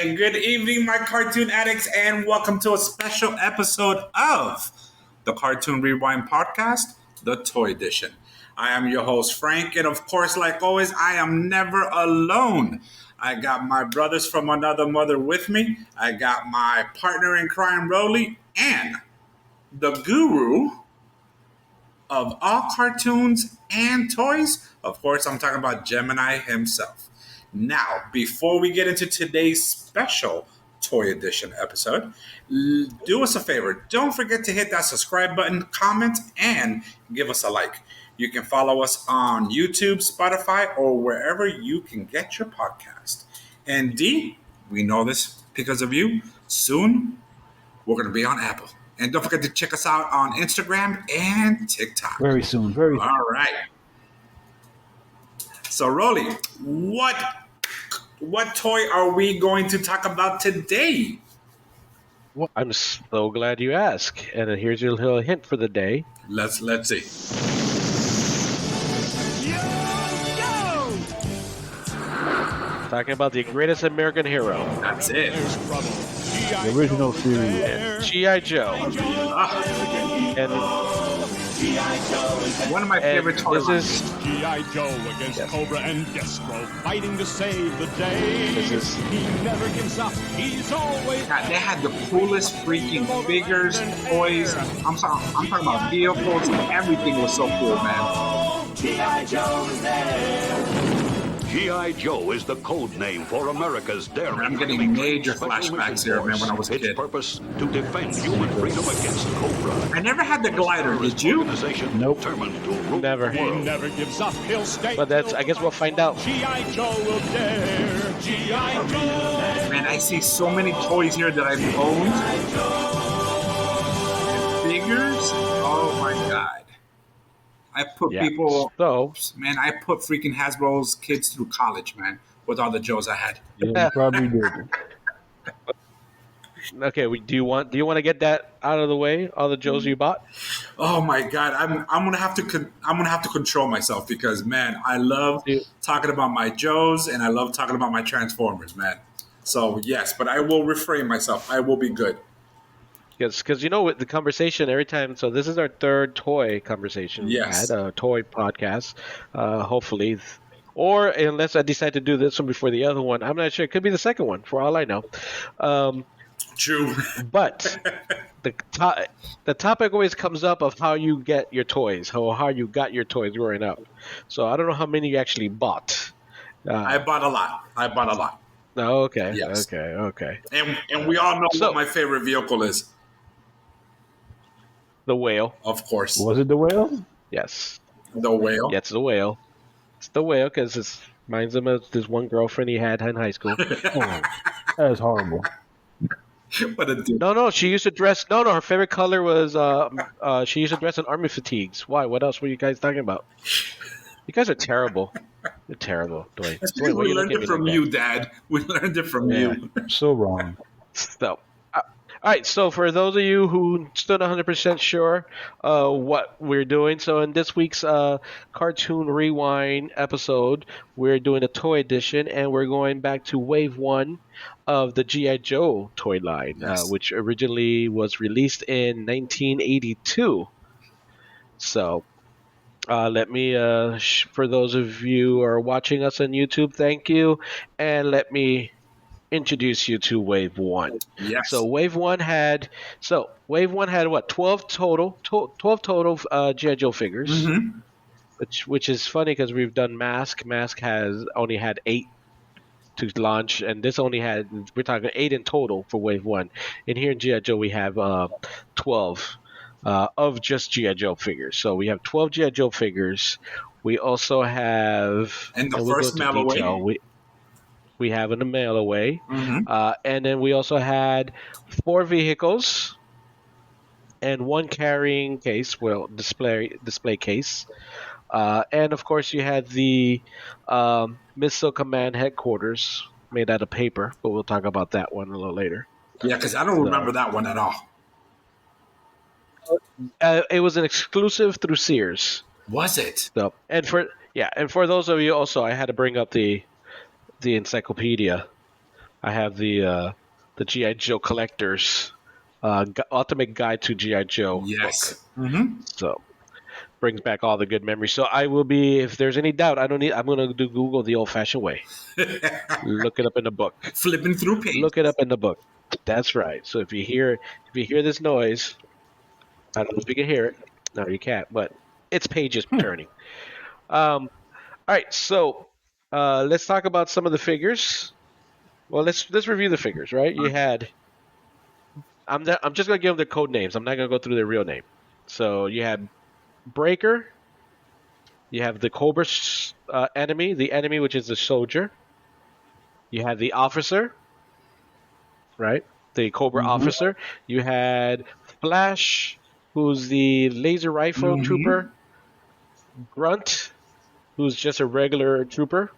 right. Good evening, my cartoon addicts, and welcome to a special episode of the Cartoon Rewind Podcast, the Toy Edition. I am your host, Frank, and of course, like always, I am never alone. I got my brothers from another mother with me. I got my partner in crime, Rolly, and the guru of all cartoons and toys. Of course, I'm talking about Gemini himself. Now, before we get into today's special Toy Edition episode, do us a favor. Don't forget to hit that subscribe button, comment, and give us a like. You can follow us on YouTube, Spotify, or wherever you can get your podcast. And D, we know this because of you. Soon, we're going to be on Apple. And don't forget to check us out on Instagram and TikTok. Very soon. Very soon. All right. So, Rolly, what toy are we going to talk about today? Well, I'm so glad you asked. And here's your little hint for the day. Let's see. Talking about the greatest American hero. That's it. The original series. G.I. Joe. And one of my favorite toys. This is G.I. Joe against Cobra and Destro, fighting to save the day. He never gives up. He's always. God, they had the coolest freaking figures, toys. I'm talking about vehicles. Everything was so cool, man. G.I. Joe is there. G.I. Joe is the code name for America's daring. I'm getting major flashbacks here, man, when I was a Its kid. purpose, to defend human freedom against Cobra. I never had the glider, did you? Organization Nope. determined to rule Never. the He world. never gives up. He'll stay. But that's, I guess we'll find out. G.I. Joe will dare. G.I. Joe. Man, I see so many toys here that I've owned. And figures. Oh my god. I put people. So, Man, I put freaking Hasbro's kids through college, man, with all the Joes I had. Yeah, you probably did. okay, do you want to get that out of the way? All the Joes you bought? Oh my god, I'm gonna have to control myself because man, I love talking about my Joes and I love talking about my Transformers, man. So yes, but I will refrain myself. I will be good. Yes, because with the conversation every time. So this is our third toy conversation. Yes. We had a toy podcast. Hopefully, or unless I decide to do this one before the other one, I'm not sure. It could be the second one, for all I know. True. But the topic always comes up of how you get your toys, how you got your toys growing up. So I don't know how many you actually bought. I bought a lot. Oh, okay. Yes. Okay. And we all know what my favorite vehicle is. The whale. Of course. Was it the whale? Yes. The whale. Yeah, it's the whale. It's the whale because it reminds him of this one girlfriend he had in high school. Oh, that is horrible. What a dude. No, she used to dress. No, her favorite color was. She used to dress in army fatigues. Why? What else were you guys talking about? You guys are terrible. You're terrible. Dwayne. That's because we learned it from you, Dad. We learned it from you. So wrong. So, all right. So for those of you who still not 100% sure what we're doing, so in this week's Cartoon Rewind episode, we're doing a toy edition, and we're going back to Wave 1 of the G.I. Joe toy line, Yes. which originally was released in 1982. So let me, for those of you who are watching us on YouTube, thank you, and let me introduce you to Wave 1. Yes. So Wave 1 had what, 12 total G.I. Joe figures, Mm-hmm. which is funny because we've done Mask. Mask has only had 8 to launch, and this only had, we're talking 8 in total for Wave 1. And here in G.I. Joe we have 12 of just G.I. Joe figures. So we have 12 G.I. Joe figures. We also have, And the we'll go first into mail detail. away. We have in the mail away. Mm-hmm. And then we also had 4 vehicles and 1 carrying case, display case. And of course you had the Missile Command headquarters made out of paper, but we'll talk about that one a little later. Yeah, because I don't remember that one at all. It was an exclusive through Sears. Was it? So, and for those of you also, I had to bring up the encyclopedia. I have the GI Joe collectors ultimate guide to GI Joe book. Yes. Mm-hmm. So brings back all the good memories. So I will be, if there's any doubt, I'm gonna do Google the old-fashioned way. Look it up in the book. Flipping through pages. Look it up in the book. That's right. So if you hear this noise, I don't know if you can hear it. No, you can't. But it's pages turning. All right. So let's talk about some of the figures. Well, let's review the figures. Right? You had. I'm just gonna give them their code names. I'm not gonna go through their real name. So you had Breaker. You have the Cobra enemy, the enemy which is the soldier. You had the officer, right? The Cobra officer. You had Flash, who's the laser rifle trooper. Grunt, who's just a regular trooper.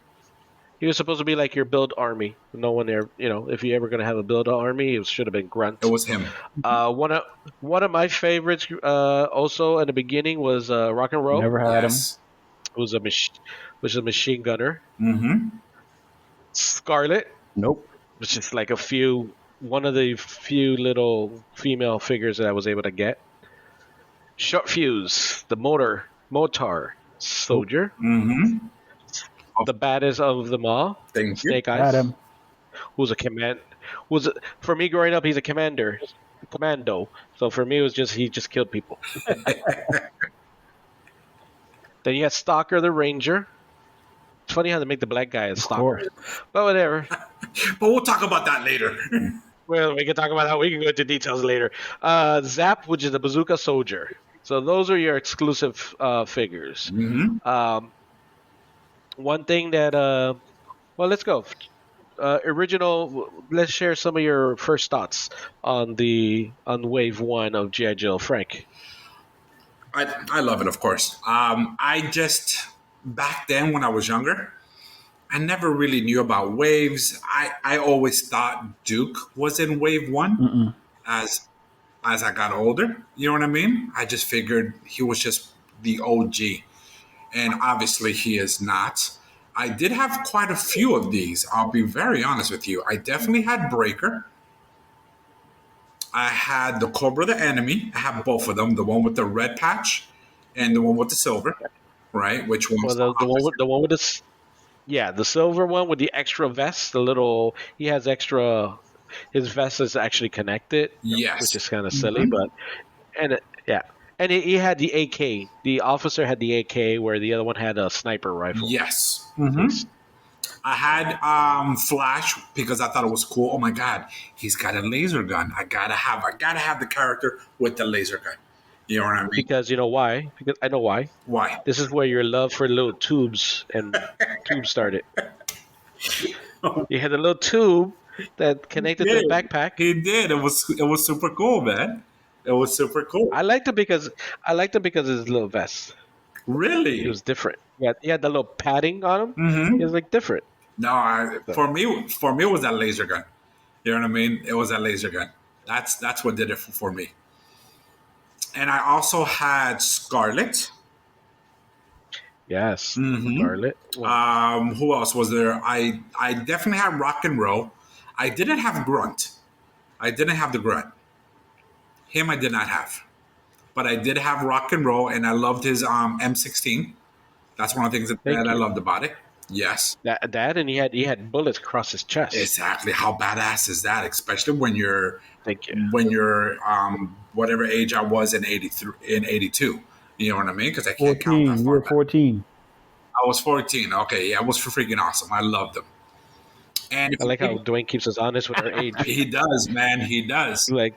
He was supposed to be like your build army. No one there, if you ever gonna have a build army, it should have been Grunt. It was him. One of my favorites, also in the beginning, was Rock and Roll. Never had him. Was a machine gunner. Mm-hmm. Scarlet, Nope. which is like one of the few little female figures that I was able to get. Short Fuse, the motor soldier, Mm-hmm. the baddest of them all. Thank you. Snake Eyes, Had him. who's a for me growing up, he's a commando. So for me, it was he just killed people. Then you had Stalker, the Ranger. It's funny how they make the black guy a Stalker, but whatever. But we'll talk about that later. Well, we can talk about that. We can go into details later. Zap, which is the Bazooka Soldier. So those are your exclusive figures. Mm-hmm. One thing that, well, let's go. Original. Let's share some of your first thoughts on Wave 1 of GI Joe, Frank. I love it, of course. I just, back then when I was younger, I never really knew about waves. I always thought Duke was in Wave 1 as I got older. You know what I mean? I just figured he was just the OG. And obviously he is not. I did have quite a few of these. I'll be very honest with you. I definitely had Breaker. I had the Cobra the Enemy. I have both of them. The one with the red patch and the one with the silver. Right? Which one's the one with the... Yeah, the silver one with the extra vest, he has extra, his vest is actually connected. Yes. Which is kind of silly, but, and he had the AK. The officer had the AK where the other one had a sniper rifle. Yes. Mm-hmm. I had Flash because I thought it was cool. Oh my God, he's got a laser gun. I gotta have the character with the laser gun. You know what I mean? Because you know why? Because I know why. Why? This is where your love for little tubes started. You had a little tube that connected to the backpack. He did. It was super cool, man. It was super cool. I liked it because of his little vest. Really? He was different. Yeah, he had the little padding on him. Mm-hmm. He was like different. No, for me, it was that laser gun. You know what I mean? It was that laser gun. That's what did it for me. And I also had Scarlet. Yes, Mm-hmm. Scarlet. Who else was there? I definitely had Rock and Roll. I didn't have Grunt. I didn't have the Grunt. Him I did not have. But I did have Rock and Roll, and I loved his M16. That's one of the things that I loved about it. Yes. That and he had bullets across his chest. Exactly. How badass is that? Especially when you're whatever age I was in 82. You know what I mean? Because I can't count that far. You were 14. I was 14. Okay, yeah, it was freaking awesome. I loved them. And I like how Dwayne keeps us honest with our age. He does, man. He does. Like,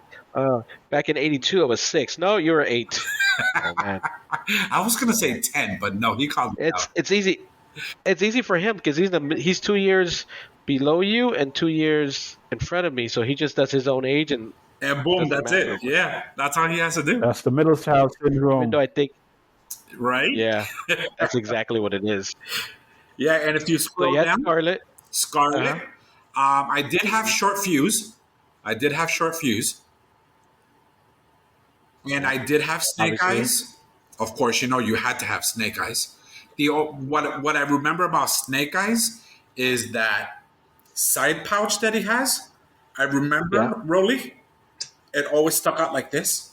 back in 82, I was 6. No, you were 8. Oh, man. I was going to say 10, but no, he called me out. It's easy. It's easy for him because he's 2 years below you and 2 years in front of me. So he just does his own age and boom, that's it. Yeah, that's all he has to do. That's the middle child syndrome. Even though I think, right? Yeah, that's exactly what it is. Yeah, and if you scroll down, Scarlet. Uh-huh. I did have Short Fuse. And I did have Snake Eyes. Of course, you had to have Snake Eyes. What I remember about Snake Eyes is that side pouch that he has, I remember Yeah. Rolly. It always stuck out like this.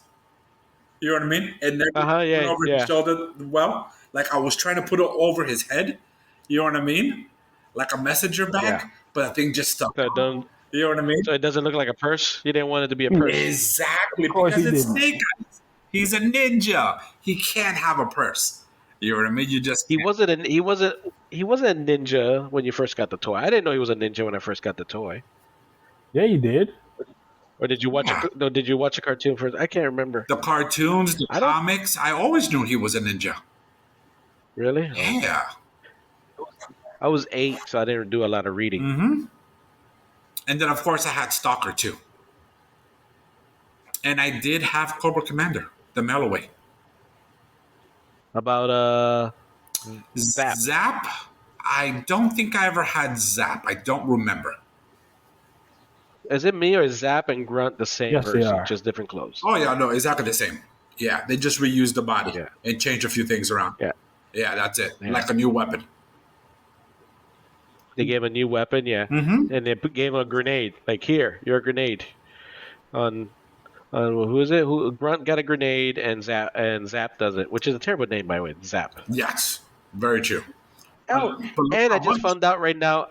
You know what I mean? It never went Yeah. over his Yeah. shoulder well. Like I was trying to put it over his head. You know what I mean? Like a messenger bag, Yeah. but the thing just stuck So it out. don't. You know what I mean? So it doesn't look like a purse. You didn't want it to be a purse. Exactly, Of course because he it's didn't. Snake Eyes. He's a ninja. He can't have a purse. You know what I mean? You just He can't. wasn't. He wasn't a ninja when you first got the toy. I didn't know he was a ninja when I first got the toy. Yeah, you did. Or did you watch a? Yeah. No, did you watch a cartoon first? I can't remember. The cartoons, the I don't comics. I always knew he was a ninja. really. Okay. Yeah. I was 8, so I didn't do a lot of reading. Mm-hmm. And then of course I had Stalker too. And I did have Cobra Commander, the mail away. About Zap. Zap. I don't think I ever had Zap. I don't remember. Is it me or is Zap and Grunt the same Yes, they person, are. just different clothes? Oh yeah, no, exactly the same. Yeah, they just reused the body Yeah. and changed a few things around. Yeah. Yeah, that's it. Yeah. Like a new weapon. They gave him a new weapon, yeah, Mm-hmm. and they gave him a grenade. Like here, you're a grenade. On who is it? Who Grunt got a grenade and Zap does it, which is a terrible name by the way. Zap. Yes, very true. Oh, But look and how I just much. found out right now.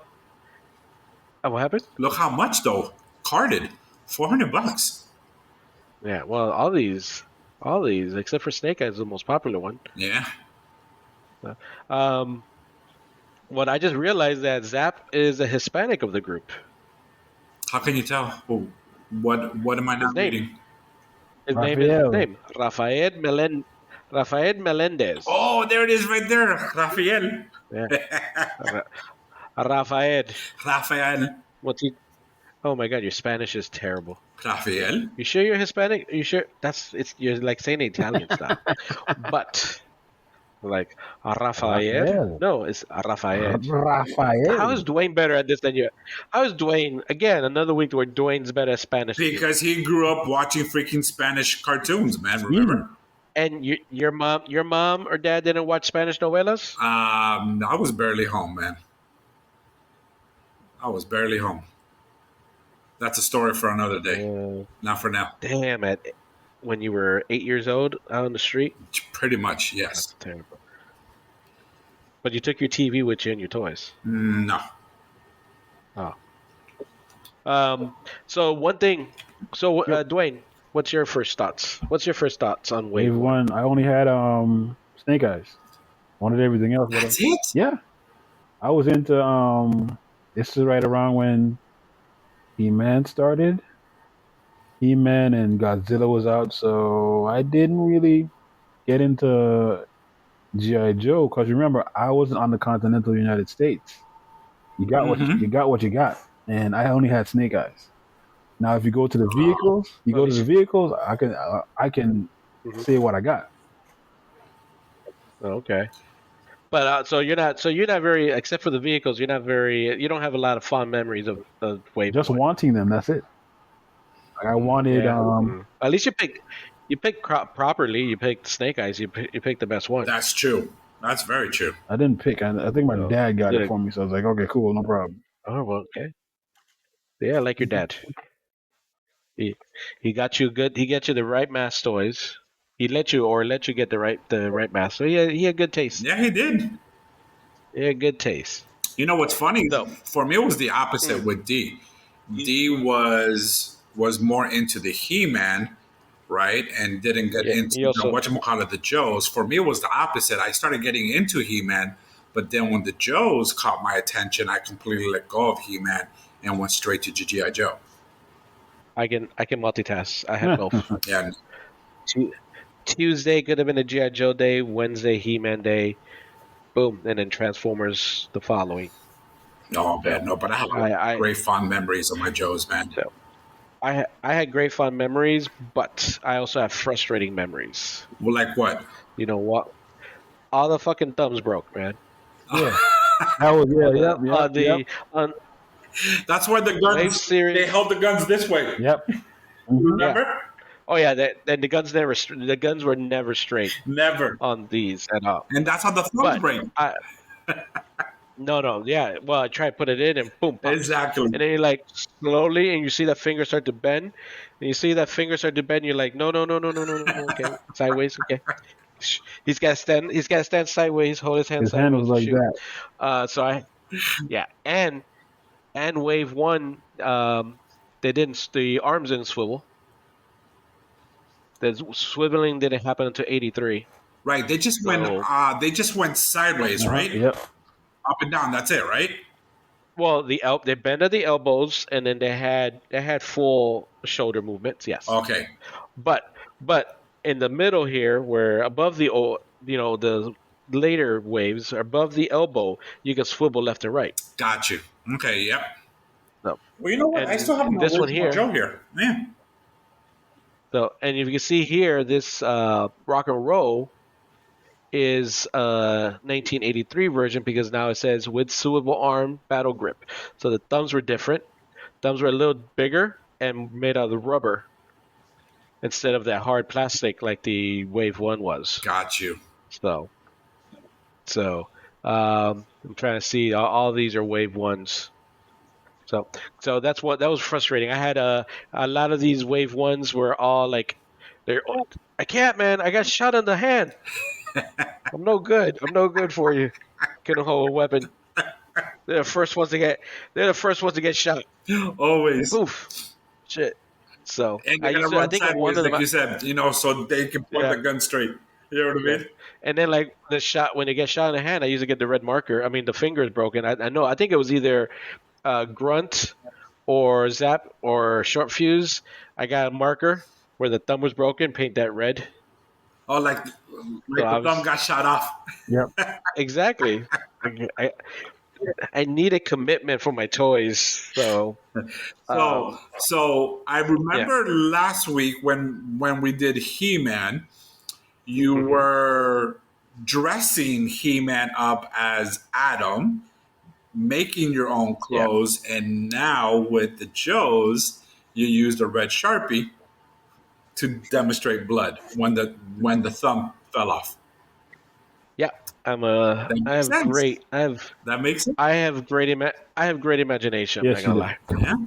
Oh, what happened? Look how much though. Carded, $400. Yeah, well, all these, except for Snake Eyes, is the most popular one. Yeah. Um, what I just realized that Zap is a Hispanic of the group. How can you tell? Oh, what am I His not name. reading? His Raphael. name, Rafael Melendez. Oh, there it is right there. Rafael. Yeah, Rafael. Rafael. What's he? Oh my God, your Spanish is terrible. Rafael. You sure you're Hispanic? You sure you're like saying Italian style, but like Rafael. Rafael. No, it's Rafael. How Raphael. is Dwayne better at this than you? How is Dwayne again? Another week where Dwayne's better at Spanish. than you. Because he grew up watching freaking Spanish cartoons, man. Remember? And your mom or dad didn't watch Spanish novelas? I was barely home, man. I was barely home. That's a story for another day. Not for now. Damn it! When you were 8 years old, out on the street. Pretty much, That's yes. terrible. But you took your TV with you and your toys. No. So one thing. So Dwayne, what's your first thoughts? What's your first thoughts on Wave Wave One? 1. I only had Snake Eyes. Wanted everything else. but That's it? yeah, I was into this is right around when He-Man started. He-Man and Godzilla was out, so I didn't really get into G.I. Joe because remember I wasn't on the continental United States. You got what you got, and I only had Snake Eyes. Now, if you go to the vehicles, I can say what I got. Okay. But so you're not very, except for the vehicles, you're not very, you don't have a lot of fond memories of Wave Just One. wanting them. That's it. Like I wanted. Yeah. At least you picked properly. You picked Snake Eyes. You picked the best one. That's true. That's very true. I didn't pick. I think my No. dad got Yeah. it for me, so I was like, okay, cool, no problem. Oh well, okay. Yeah, like your dad. He got you good. He got you the right mass toys. He let you get the right mass. So he had good taste. Yeah, he did. He had good taste. You know what's funny? No. For me, it was the opposite with D. D was more into the He-Man, right, and didn't get into he also- whatchamacallit, the Joes. For me, it was the opposite. I started getting into He-Man, but then when the Joes caught my attention, I completely let go of He-Man and went straight to G.I. Joe. I can multitask. I had both. Yeah, Tuesday could have been a G.I. Joe day. Wednesday He-Man day. Boom, and then Transformers the following. no, man, no, but I have great fond memories of my Joes, man. So, I had great fun memories, but I also have frustrating memories. Well, like what? You know what? All the fucking thumbs broke, man. Yeah, that was On That's why the Wave guns, series. they held the guns this way. Yep. Remember? Oh yeah, then the guns were never straight Never. on these at all. And that's how the thumbs But break. No, yeah. Well, I try to put it in and boom, pops. Exactly. And then you like slowly, and you see that finger start to bend. And you see that finger start to bend. You're like, no, no. Okay, sideways. Okay. He's got to stand. He's got to stand sideways. Hold his hand His hand was sideways and like shoot. that. Yeah, and wave one, they didn't. The arms didn't swivel. The swiveling didn't happen until 83. Right. They just went. So, They just went sideways, right? Yep. Up and down. That's it, right? well, they bend at the elbows, and then they had full shoulder movements. Yes. Okay. But in the middle here, where above the later waves above the elbow, you can swivel left and right. Got you. Okay. Yep. So Well, you know what? I and still have my this one original here. Joe here. Yeah. So and if you can see here, this rock and roll is 1983 version because now it says with swivel arm battle grip. So the thumbs were different. Thumbs were a little bigger and made out of rubber instead of that hard plastic like the Wave One was. Got you. So I'm trying to see. All these are Wave Ones. So that was frustrating. I had a lot of these Wave Ones were all like, I can't, man. I got shot in the hand. I'm no good. I'm no good for you. Couldn't hold a weapon. They're the first ones to get. They're the first ones to get shot. Always. Poof. Shit. So And I you gotta used to. I run think one sideways, of them. like you said, so they can point Yeah. the gun straight. You know what I Yeah. mean? And then like the shot when they get shot in the hand, I usually get the red marker. I mean the finger is broken. I know. I think it was either grunt or zap or short fuse. I got a marker where the thumb was broken. Paint that red. Oh, like So I the thumb was got shot off. Yep. exactly. I, I needed commitment for my toys. So So I yeah. remember last week when we did He Man, you hmm were dressing He Man up as Adam, making your own Yeah. clothes, and now with the Joes, you used a red Sharpie to demonstrate blood when the thumb fell off. Yeah. That I makes have sense. great. That makes sense. I have great imagination. I'm not Yes, you gonna do. lie.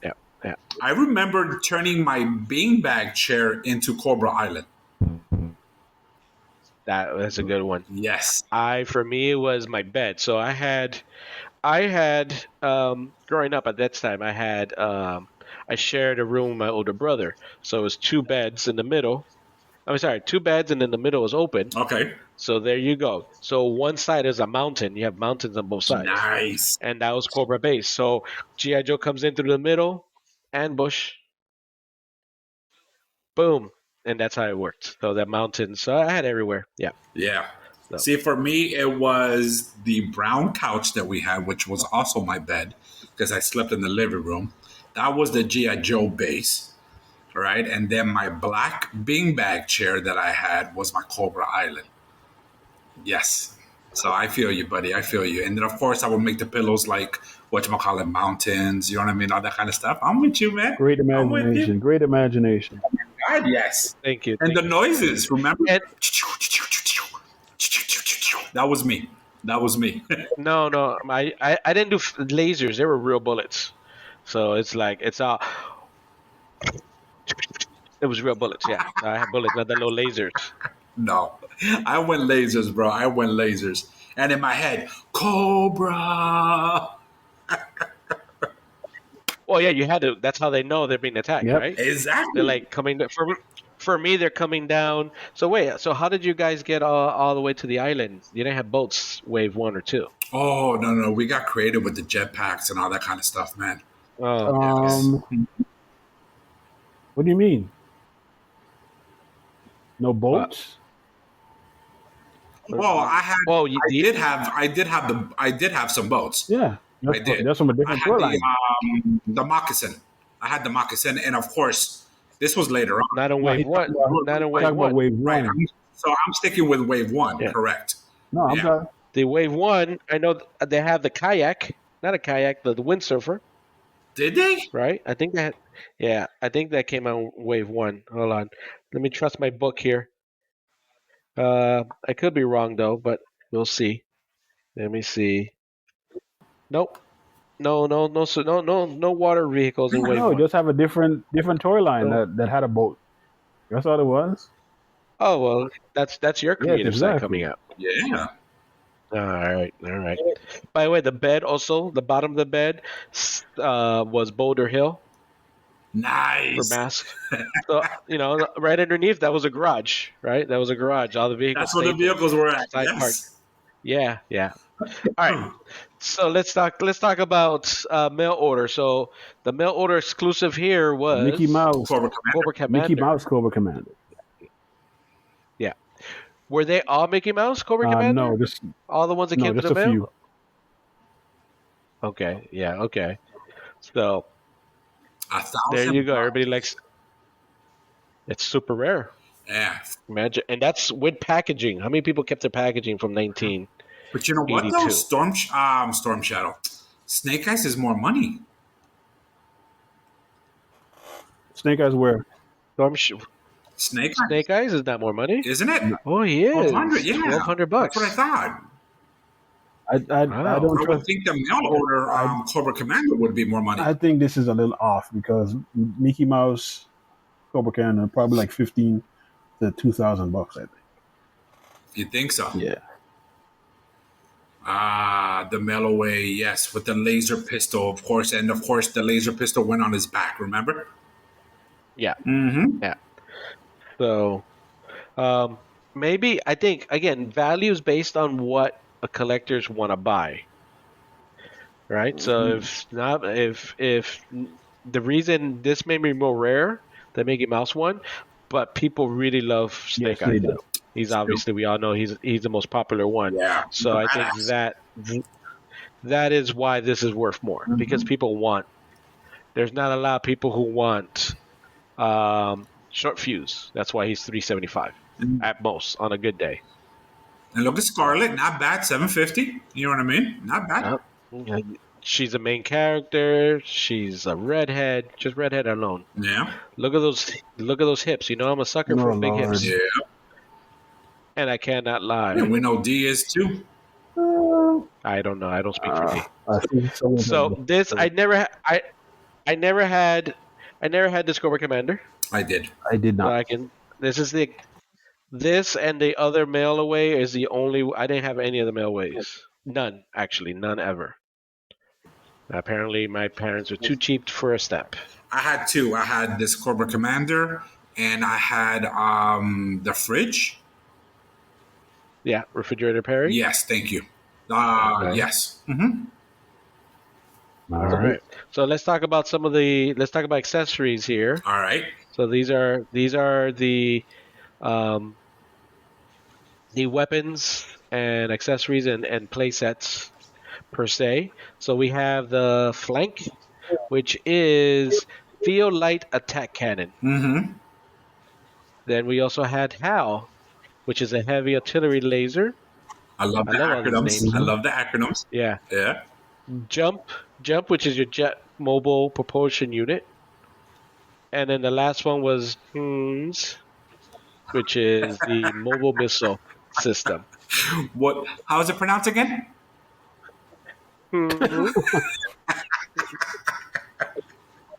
Yeah. Yeah. Yeah. I remember turning my beanbag chair into Cobra Island. That's a good one. Yes. For me it was my bed. So I had growing up at that time I shared a room with my older brother. So it was two beds in the middle. I'm sorry, two beds and then the middle was open. Okay. So there you go. So one side is a mountain. You have mountains on both sides. Nice. And that was Cobra Base. So G.I. Joe comes in through the middle, ambush, boom. And that's how it worked. So that mountain. So I had everywhere. Yeah. Yeah. So See, for me, it was the brown couch that we had, which was also my bed because I slept in the living room. That was the G.I. Joe base, right? And then my black beanbag chair that I had was my Cobra Island. Yes. So I feel you, buddy. I feel you. And then, of course, I would make the pillows like whatchamacallit mountains, you know what I mean? All that kind of stuff. I'm with you, man. Great I'm with you. imagination. Great imagination. God, yes. thank you. And the noises, remember? And That was me. That was me. no, I didn't do lasers. They were real bullets. So it's like it's all. It was real bullets. Yeah, I had bullets, not the little lasers. No. I went lasers, bro. I went lasers. And in my head, Cobra. Well, yeah, you had to. That's how they know they're being attacked, Yep. right? They're Exactly. like coming for me. They're coming down. So wait. So how did you guys get all the way to the island? You didn't have boats, wave one or two. Oh, no. We got creative with the jetpacks and all that kind of stuff, man. Oh, okay. Yes. What do you mean? No But boats? Well, well, I did have some boats. Yeah. I did. That's from a I different had tour line. the moccasin. I had the moccasin, and of course, this was later on. not on No, wave he's one. Not on wave talking about one. wave Right. one. So I'm sticking with wave one. Yeah. Correct. No, I'm Yeah. sorry. The wave one. I know they have the kayak, not a kayak, the windsurfer, Did they? right? I think that. Yeah, I think that came on wave one. Hold on. Let me trust my book here. I could be wrong though, but we'll see. Let me see. Nope. No water vehicles in Wave No, 1. just have a different toy line No. that had a boat. That's all it was. Oh well, that's your Yes, creative side coming exactly. out. Yeah. All right. By the way, the bed also, the bottom of the bed, was Boulder Hill for Nice. Mask. So right underneath that was a garage, right? That was a garage. All the vehicles That's where the stayed there, vehicles were at. side park. Yes. Yeah. All right. So let's talk about mail order. So the mail order exclusive here Mickey was Mouse, Cobra Commander. Cobra Mickey Commander. Mouse Cobra Commander. Yeah. Were they all Mickey Mouse Cobra Commander? No, just All the ones that no, came through just the a mail? few. Okay. Yeah. Okay. So A there you thousand go. Everybody bucks. likes. It's super rare. Yeah. Imagine, and that's with packaging. How many people kept their packaging from But you know what though? 1982? Storm Shadow. Snake Eyes is more money. Snake Eyes where? Storm Snake Eyes, Snake Eyes is not more money. isn't it? No, Oh, he 1200. is Yeah. 1,200 That's what I bucks. thought. I Wow. don't I would trust. think the mail order I Cobra Commander would be more money. I think this is a little off because Mickey Mouse Cobra Commander probably like 15 to $2,000. I think. You think so? Yeah. The mail away, yes, with the laser pistol, of course, and of course the laser pistol went on his back. Remember? Yeah. Mm-hmm. Yeah. So, maybe I think again, value is based on what a collectors want to buy, right? So if the reason this may be more rare than Mickey Mouse one, but people really love Yes, Snake they Eyes. do. He's obviously, we all know he's the most popular one. Yeah. So I think Badass. that is why this is worth more because people want. There's not a lot of people who want short fuse. That's why he's 375 at most on a good day. And look at Scarlet, not bad, 750. You know what I mean? Not bad. Yeah. She's a main character. She's a redhead. Just redhead alone. Yeah. Look at those hips. You know I'm a sucker Oh for big Lord. hips, Yeah. and I cannot lie. And we know D is too. I don't know. I don't speak for D. I see some of So them. this I never had this Cobra Commander. I did. I did So not. this and the other mail away is the only. I didn't have any of the mailways. None, actually, none ever. Apparently, my parents were too cheap for a step. I had two. I had this Cobra Commander and I had the fridge. Yeah, refrigerator Perry. Yes, thank you. Okay. Yes. Mm-hmm. All All right. right. So let's talk about accessories here. All right. So these are the weapons and accessories and play sets per se. So we have the flank, which is field light attack cannon. Mm-hmm. Then we also had HAL, which is a heavy artillery laser. I love the love all these acronyms. names. I love the acronyms. Yeah. Yeah. Jump, which is your jet mobile propulsion unit. And then the last one was HMS, which is the mobile missile system. What? How is it pronounced again? Mhm.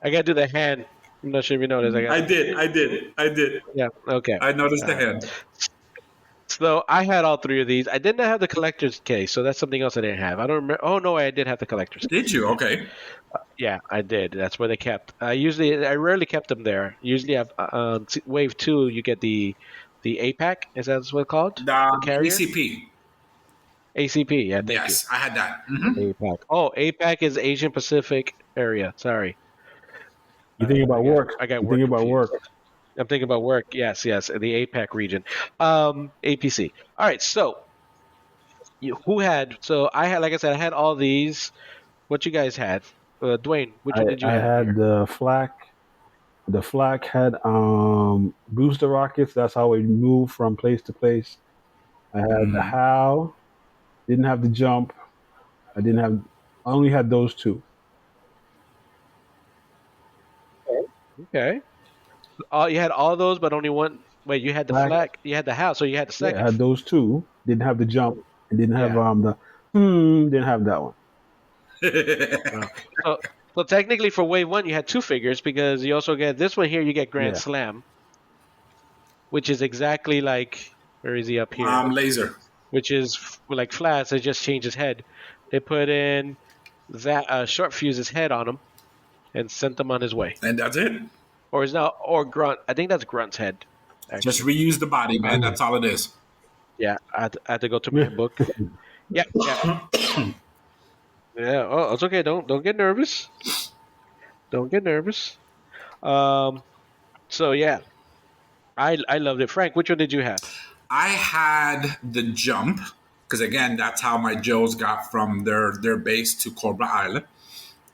I gotta do the hand. I'm not sure if you noticed. I did. Yeah. Okay. I noticed the hand. So I had all three of these. I did not have the collector's case, so that's something else I didn't have. I don't remember. Oh no, I did have the collector's case. Did you? Okay. Yeah, I did. That's where they kept. I rarely kept them there. Usually, wave 2, you get the APAC. Is that what it's called? The carrier. ACP. ACP. Yeah, thank Yes, I had that. Mm-hmm. you. APAC. Oh, APAC is Asian Pacific area. Sorry. You think about work. I got You work think about confused. work. I'm thinking about work. Yes, the APAC region. APC. All right. So, who had? So I had, like I said, I had all these. What you guys had? Dwayne, which one did you I have had here? the flak. The flak had booster rockets. That's how we move from place to place. I had the HAL. Didn't have the jump. I only had those two. Okay. You had all those, but only one. Wait, you had the Flak. flak. You had the house, so you had the Yeah, I second. had those two. Didn't have the jump and didn't have Yeah. Didn't have that one. Wow. So, so technically for Wave 1, you had two figures because you also get this one here, you get Grand Yeah. Slam, which is exactly like, where is he up here? Laser. Which is like Flash, they just changed his head. They put in that Short Fuse's head on him and sent him on his way. And that's it. Or is now, or Grunt, I think that's Grunt's head, Just actually. reuse the body, man. That's all it is. Yeah, I had to go to my book. Yeah, yeah. Yeah, oh, it's okay. Don't get nervous. Don't get nervous. Um, so yeah, I loved it. Frank, which one did you have? I had the jump because again, that's how my Joes got from their base to Cobra Island.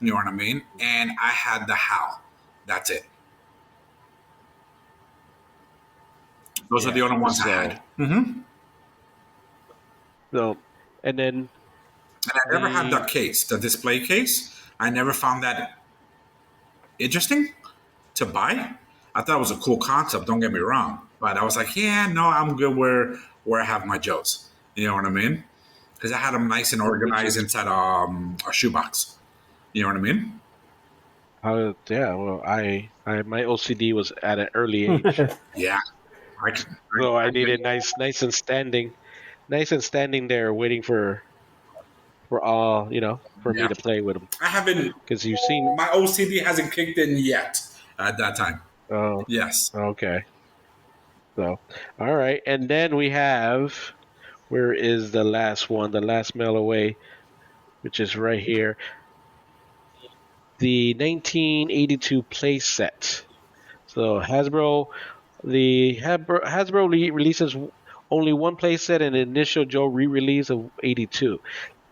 You know what I mean? And I had the how. That's it. Those are the Yeah. only ones I had. And So, and then I never had the case, the display case. I never found that interesting to buy. I thought it was a cool concept. Don't get me wrong, but I was like, yeah, no, I'm good where I have my Joes. You know what I mean? Because I had them nice and organized inside a shoebox. You know what I mean? yeah, well, I my OCD was at an early age, Yeah. so I I get needed nice and standing there, waiting for all for me yeah. to play with them. I haven't. Because you've seen. My OCD hasn't kicked in yet at that time. Oh, Yes. okay. So, all right, and then we have, where is the last one? The last mail away, which is right here. The 1982 playset. So Hasbro releases only one playset and initial Joe re-release of 82.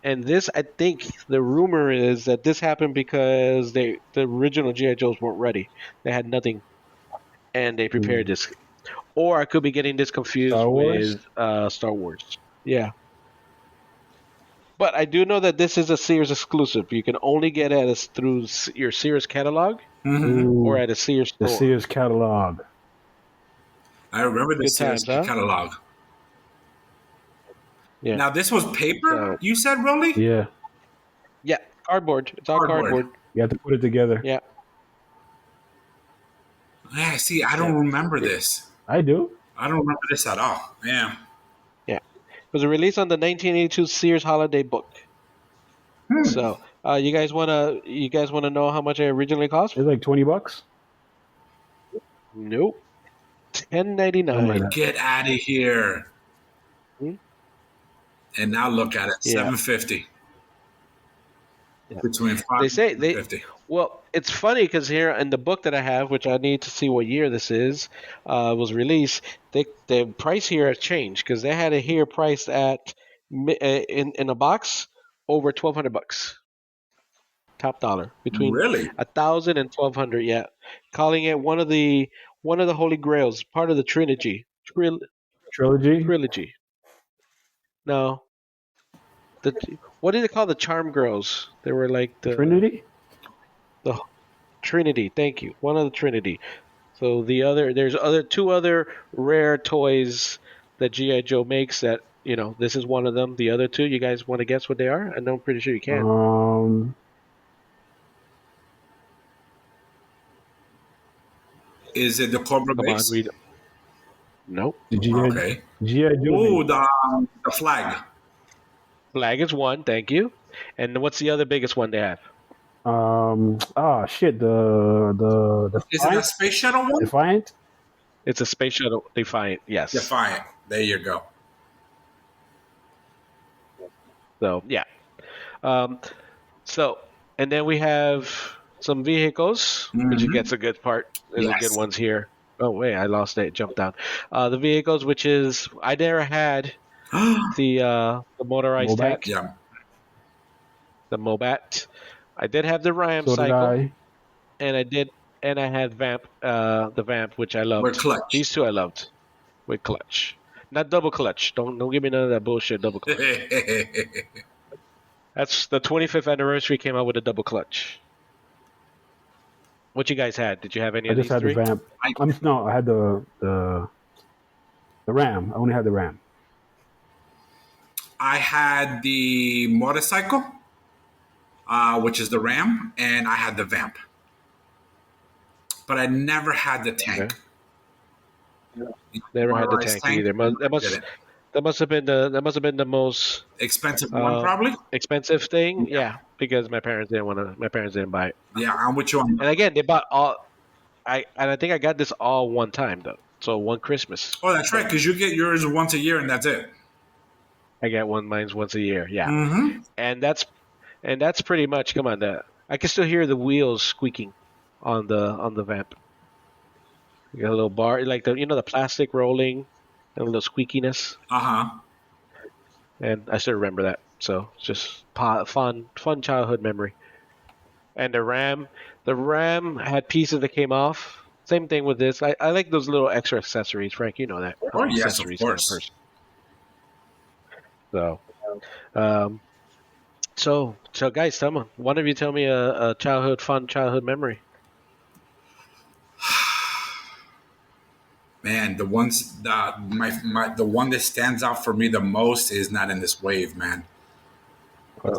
And this, I think, the rumor is that this happened because the original GI Joes weren't ready. They had nothing, and they prepared this. Or I could be getting this confused Star Wars. with Star Wars. Yeah. But I do know that this is a Sears exclusive. You can only get it through your Sears catalog or Ooh, at a Sears the store. Sears catalog. I remember the Good Sears times, huh? catalog. Yeah. Now this was paper. So You said, Rolly? Yeah, yeah, cardboard. It's all Cardboard. cardboard. you have to put it together. Yeah. Yeah. See, I Yeah. don't remember this. I do. I don't remember this at all. Yeah. Yeah. It was released on the 1982 Sears Holiday Book. So, you guys wanna know how much it originally cost? It's like $20. Nope. Oh my $10.99. god. Get out of here. Hmm? And now look at it. Yeah. $750. Yeah. Between five They say and they 50. Well, it's funny because here in the book that I have, which I need to see what year this is, was released. The price here has changed because they had it here priced at in a box over $1,200, top dollar between Really? 1,000 and 1,200. Yeah, calling it one of the holy grails, part of the trilogy. Trilogy. Trilogy. No, the what do they call the charm girls? They were like Trinity. the Trinity. Thank you. One of the Trinity. So there's two other rare toys that GI Joe makes. That this is one of them. The other two, you guys want to guess what they are? I know I'm pretty sure you can. Is it the Cobra Come on, base? read. Nope. The Okay. GI Joe. Oh, the flag. Flag is one. Thank you. And what's the other biggest one they have? Shit. The Is it a space shuttle one? Defiant. It's a space shuttle Defiant. Yes. Defiant. There you go. So yeah. Um, so and then we have some vehicles, which gets a good part. There's a good Yes. ones here. Oh wait, I lost it. Jumped down. The vehicles, which is I never had the motorized Mobat. tank, Yeah. the Mobat. I did have the Ram So did cycle, I. and I had the Vamp, which I loved. With clutch. These two I loved with clutch, not double clutch. Don't give me none of that bullshit double clutch. That's the 25th anniversary came out with a double clutch. What you guys had? Did you have any I of just these had three? the Vamp. No, I had the Ram. I only had the Ram. I had the motorcycle, which is the Ram, and I had the Vamp. But I never had the tank. Okay. Never had the Motorized tank tank. either. Did it. That must have been the most Expensive one, probably. expensive thing. Yeah. Yeah, because my parents didn't buy it. Yeah, I'm with you on that. And again, they bought all. I think I got this all one time though. So one Christmas. Oh, that's right, So because you get yours once a year and that's it. I get mine's once a year. Yeah, Mm-hmm. and that's pretty much. Come on, I can still hear the wheels squeaking on the vamp. You got a little bar, like the plastic rolling, and a little squeakiness, Uh-huh. and I still remember that. So it's just fun childhood memory. And the RAM had pieces that came off. Same thing with this. I like those little extra accessories, Frank. You know that. I'm Oh, an yes, of accessories kind of course. person. So, um, so guys, tell me. One of you tell me a fun childhood memory. Man, the ones that the one that stands out for me the most is not in this wave, man.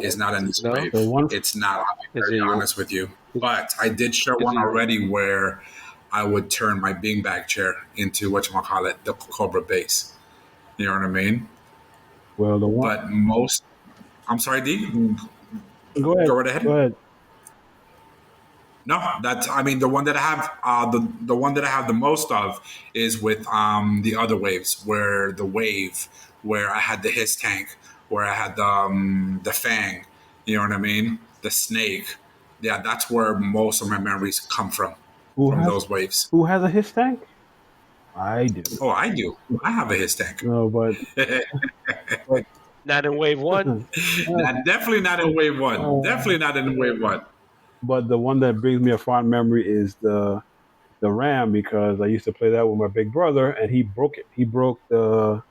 It's not in this No, wave. The one It's not. I'll be is very it your? honest with you. But I did share Is one it your? already where I would turn my beanbag chair into whatchamacallit, the Cobra base. You know what I mean? well, the one. But most, I'm sorry, D. Go ahead. Go right ahead. Go ahead. No, that's. I mean, the one that I have, the one that I have the most of is with the other waves, where the wave, where I had the Hiss tank, where I had the Fang. You know what I mean? The Snake. Yeah, that's where most of my memories come Who from has those waves. who has a his tank? I do. Oh, I do. I have a Hiss tank. No, but Not in wave one. Definitely not in wave one. Definitely not in wave one. but the one that brings me a fond memory is the Ram, because I used to play that with my big brother and he broke it. He broke the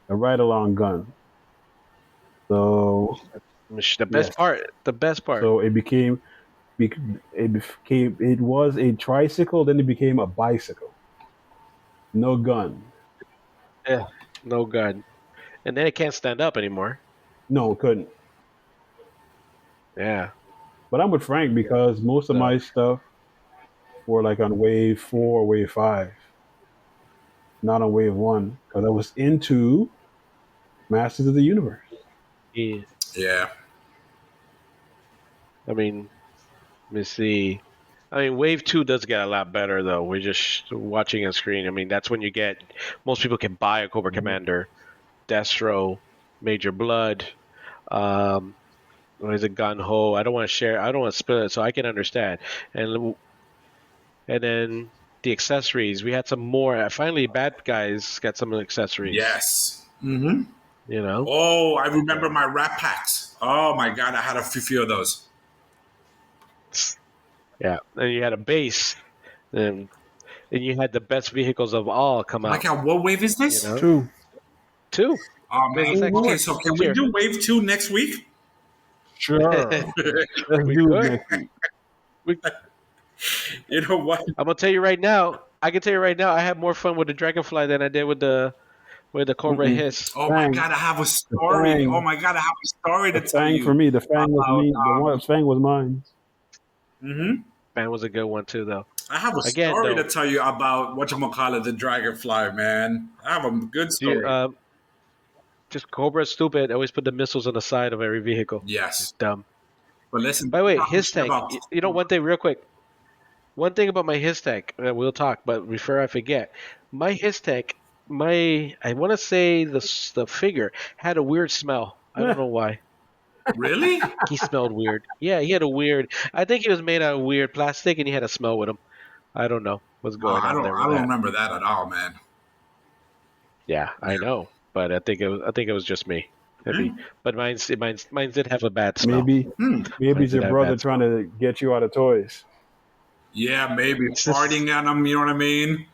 ride along gun. So The best yes. part. The best part. So it was a tricycle, then it became a bicycle. No gun. Yeah. No gun. And then it can't stand up anymore. No, couldn't. Yeah. But I'm with Frank because most of So my stuff were like on wave 4, wave 5, not on wave 1, because I was into Masters of the Universe. yeah. Yeah. I mean, let me see. I mean, Wave 2 does get a lot better, though. We're just watching a screen. I mean, that's when most people can buy a Cobra Commander, Destro, Major Blood, um, what is it, Gun Ho. I don't want to share, I don't want to spill it, so I can understand. And then the accessories. We had some more. Finally, Bad Guys got some accessories, Yes. Mm-hmm. you know? Oh, I remember So, my Rat Packs. Oh my god, I had a few of those. yeah. And you had a base, and, and you had the best vehicles of all come Oh my out, god, what wave is you this? know? 2. Two. Oh There's a man. second Okay, one. so can It's we here. do wave 2 next week? Sure. Let's We do it could. next week. We, You know what? I'm gonna tell you right now. I can tell you right now. I had more fun with the Dragonfly than I did with the Cobra Mm-mm. Hiss. Oh my Fang. god, I have a The story. Oh Fang. my god, I have a story to The tell Fang for you me. The Fang was about me. The one Fang was mine. mhm. Man was a good one too, though. I have a Again, story to though, tell you about whatchamacallit, the dragonfly, man. I have a good you, story. just Cobra is stupid. Always put the missiles on the side of every vehicle. Yes. It's dumb. But listen, By the way, talking his shit tank. about You know one thing, real quick. One thing about my his tank. We'll talk, but before I forget, my his tank. I want to say the figure had a weird smell. I don't know why. really? He smelled weird. Yeah, he had a weird. I think he was made out of weird plastic, and he had a smell with him. I don't know what's going on there I with don't that. remember that at all, man. Yeah, I know, but I think it was just me. Maybe, but mine's did have a bad smell. Maybe Hmm. maybe Mine it's did your have a brother bad trying smell. to get you out of toys. Yeah, maybe It's just farting at them. You know what I mean?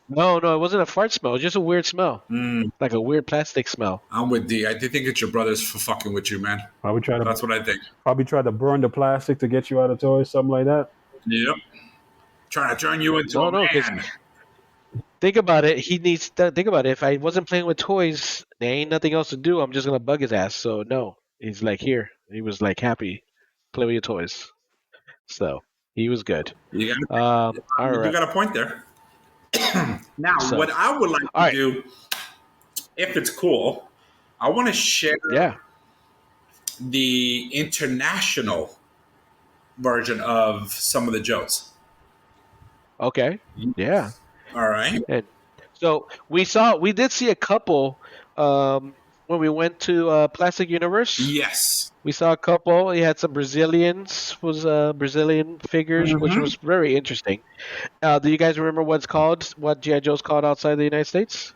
no, it wasn't a fart smell. It was just a weird smell, Mm, like a weird plastic smell. I'm with D. I think it's your brothers for fucking with you, man. Probably try to That's what I think. burn the plastic to get you out of toys, something like that. Yep. Trying to turn you into No, a no, because man. think about it. He needs to think about it. If I wasn't playing with toys, there ain't nothing else to do. I'm just gonna bug his ass. So no, he's like here. He was like happy, play with your toys. So he was good. You All you right. got a point there. Now, So what I would like all to right. do, if it's cool, I want to share Yeah. the international version of some of the jokes. Okay. Yeah. All right. And so we did see a couple when we went to Plastic Universe. Yes. We saw a couple. He had some Brazilians, was Brazilian figures, which Mm-hmm. was very interesting. Do you guys remember what GI Joe's called outside the United States?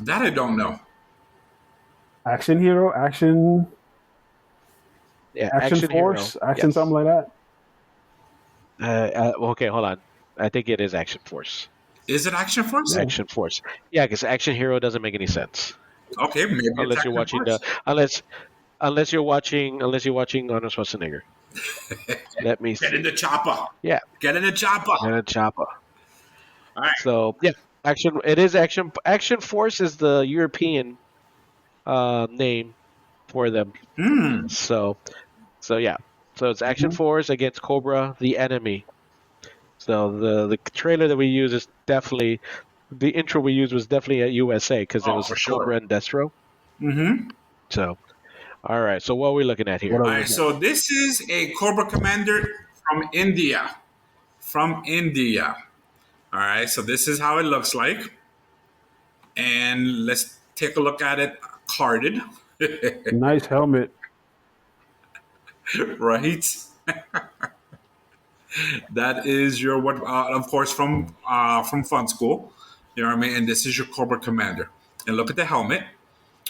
That I don't know. Action Hero, Yeah, Action Action Hero. Force, Action something Yes. like that. Okay, hold on. I think it is Action Force. Is it Action Force? Yeah. Action Force. Yeah, because Action Hero doesn't make any sense Okay, maybe it's unless you're Action watching Force. unless you're watching Arnold Schwarzenegger. Let me Get in see. the chopper. Yeah, Get in the chopper. and a Chopper. All right. So yeah, action. It is action. Action Force is the European name for them. Hmm. So yeah. So it's Action Mhm. Force against Cobra, the enemy. So the trailer that we use is definitely the intro we used was definitely at USA because it Oh, was for sure. Cobra and Destro. Mm-hmm. So all right. So what are we looking at What here? are All we right. looking at? So this is a Cobra Commander from India. From India. All right. So this is how it looks like. And let's take a look at it carded. Nice helmet. Right. That is your what? Of course, from Fun School. You know what I mean. And this is your Cobra Commander. And look at the helmet.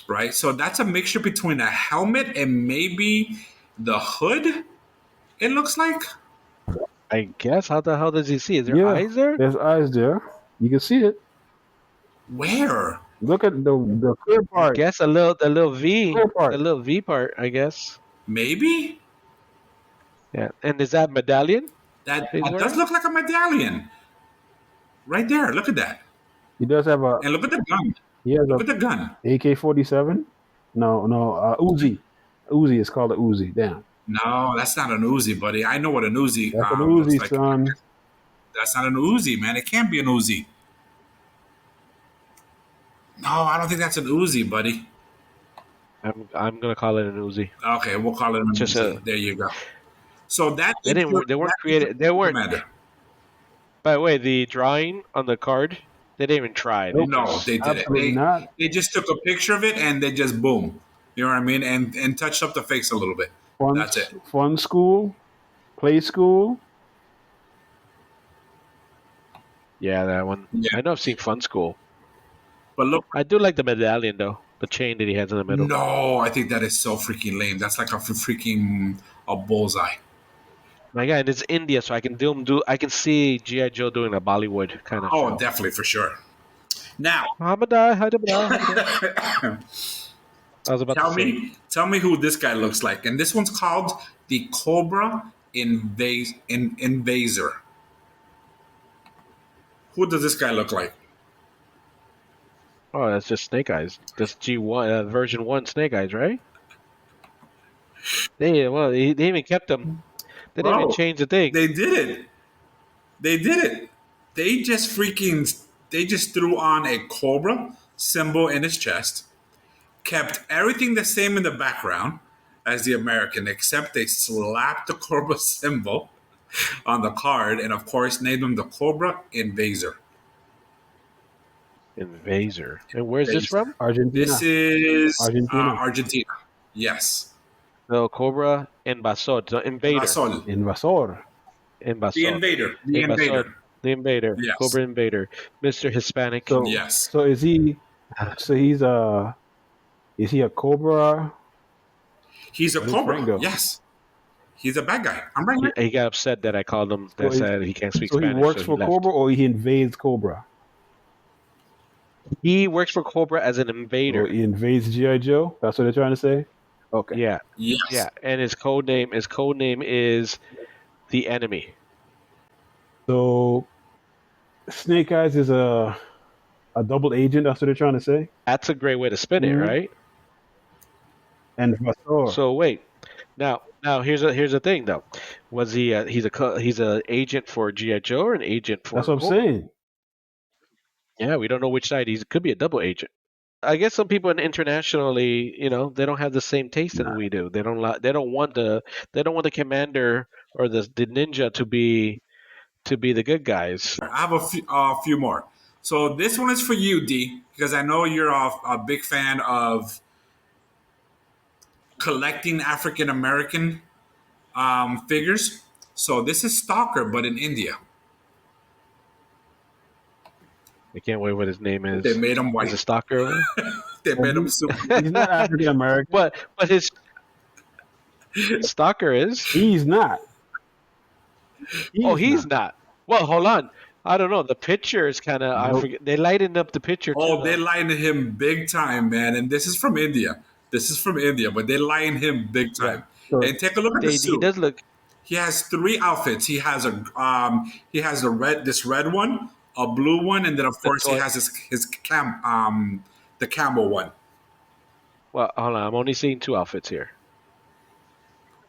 Right. So that's a mixture between a helmet and maybe the hood. It looks like. I guess how the hell does he see? Is there Yeah, eyes there? there's eyes there. You can see it. Where? Look at the clear I part. guess the little V, Clear the part. little V part. I guess. Maybe Yeah. And is that medallion that, he's that does wearing? look like a medallion. Right there. Look at that. He does have a. And look at the gun. He has Look a at the gun. AK-47. No, no, Uzi. Uzi is called a Uzi. Damn, No, that's not an Uzi, buddy. I know what an Uzi that's an looks Uzi, like. son. That's not an Uzi, man. It can't be an Uzi. No, I don't think that's an Uzi, buddy. I'm gonna call it an Uzi. Okay, we'll call it an Just Uzi. There you go. So that they is didn't they weren't your created they weren't. commander. By the way, the drawing on the card they didn't even try. They Nope, No, just they didn't. absolutely not. They just took a picture of it and they just boom. You know what I mean? And touched up the face a little bit. Fun, That's it. fun school, play school. yeah that one. Yeah. I know I've seen Fun School. But look, I do like the medallion though, the chain that he has in the middle. no, I think that is so freaking lame. That's like a freaking a bullseye. My God, and it's India, so I can I can see GI Joe doing a Bollywood kind of Oh, show. definitely for sure. Now, Muhammadai, Muhammadai. I was about to say. tell me who this guy looks like. And this one's called the Cobra Invaser. Who does this guy look like? Oh, that's just Snake Eyes. That's G1 version 1 Snake Eyes, right? They even kept them. They didn't even Bro, change the thing. they did it. They did it. They just threw on a Cobra symbol in his chest, kept everything the same in the background as the American, except they slapped the Cobra symbol on the card, and of course named him the Cobra Invaser. Invaser. And where's this from? Argentina. This is Argentina. Argentina. Yes. No, Cobra Invasor. So Invader. Invasor. Invasor. The Invasor. Invader. The Invasor. Invader. The Invader. Yes. Cobra Invader. Mr. Hispanic. So, Yes. so is he? So he's a. Is he a Cobra? He's a Where did Cobra. Frank go? Yes. He's a bad guy. I'm right here. He got upset that I called him. So That said he can't speak So he Spanish. works so for left. Cobra, or he invades Cobra. He works for Cobra as an Or invader. he invades GI Joe. That's what they're trying to say. Okay. Yeah, Yes. yeah. And his code name is the enemy. So Snake Eyes is a double agent. That's what they're trying to say. That's a great way to spin it, Mhm. right? And Vasor. So wait, now here's the thing though. Was he he's a agent for GI Joe or an agent That's for what I'm Cobra? saying. Yeah, we don't know which side. He could be a double agent. I guess some people internationally, they don't have the same taste that we do. They don't want the commander or the ninja to be the good guys. I have a few more. So this one is for you, D, because I know you're a big fan of collecting African American figures. So this is Stalker, but in India. I can't wait what his name They is. made him Is white. it Stalker? They Well, made him super. he's not African American. but his Stalker is. He's not. Oh, He's he's not. not. Well, hold on. I don't know. The picture is kind of. I Nope. forget. They lightened up the picture too. Oh, they Though. lined him big time, man. And this is from India. This is from India, but they lined him big Yeah, time. So And take a look at the he suit. does look. He has three outfits. He has this red one, a blue one, and then of The course he toy. has the camel one. Well, hold on. I'm only seeing two outfits here.